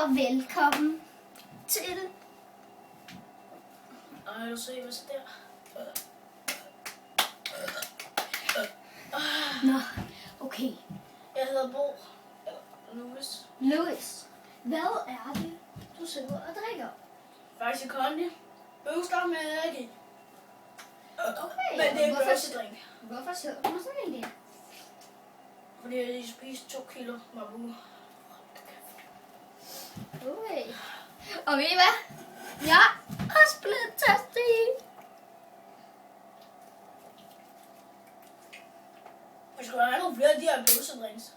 og velkommen til... Ej, du ser, hvad så der? Nå, okay. Jeg hedder Bo. Louis. Louis, hvad er det, du sidder og drikker? Faktisk kondi. Bøvster med energi. Okay, Men det er en hvorfor- bøvsedrink. Hvorfor sidder du med sådan en der? Fordi jeg lige spiste 2 kilo mabu. Okay. Og ved I hvad? Jeg er også blevet tørstig. Vi skulle have nogle flere af de her bøvsedrinks.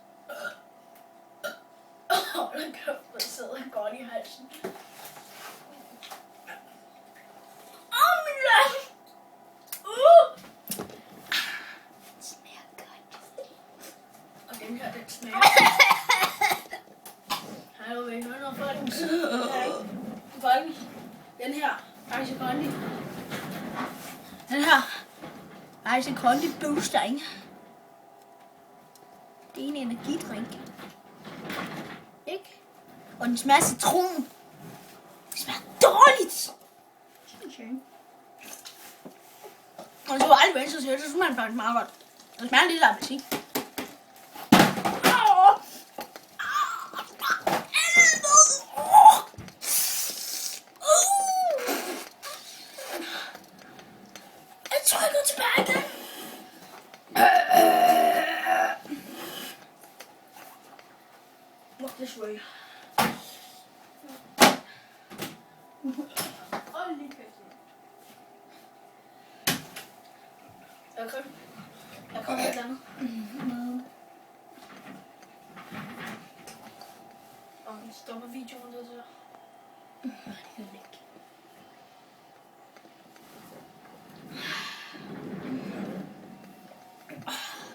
Hold da kæft, der sidder godt i halsen. Min land! Det smager godt. Og den her, den smager. Hallo, vil I høre noget, folkens? Folkens, den her Ice Kondi. Den her Ice Kondi booster, ikke? Det er en energidrink. Ikke? Og den smager citron. Det smager dårligt. Okay. Og så var aldrig venstre til, så smager den faktisk meget godt. Den smager lidt af appelsin. Jeg tror, jeg går tilbage igen. Walk this way. Hold lige kæft. Jeg kommer et eller andet. Og vi stopper videoen lidt der. Det er væk.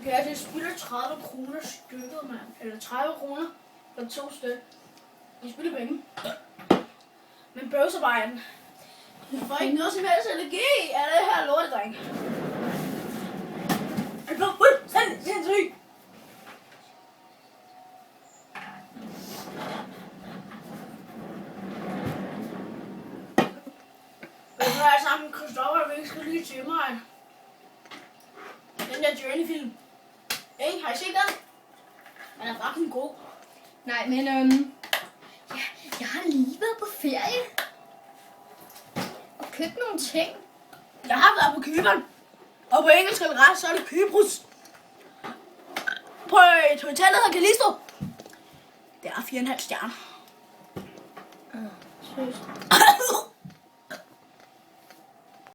Okay, det spilder 30 kroner stykket, mand. Eller 30 kroner for 2 stykker. Vi spiller penge. Men bøvsevejen. Du får ikke noget som helst allergi af det her lortedreng. Det bliver fuldstændig sindssygt. Vi er sammen med Christoffer, vi skal lige til mig. Den der Journey-film. Ikke? Har I set den? Den er fucking god. Nej, men ja, jeg har lige været på ferie. Og købt nogle ting. Jeg har været på Cypern. Og på engelsk eller ret, så er det Cyprus. På et hotel, der hedder Callisto. Det er 4,5 stjerner. Seriøst.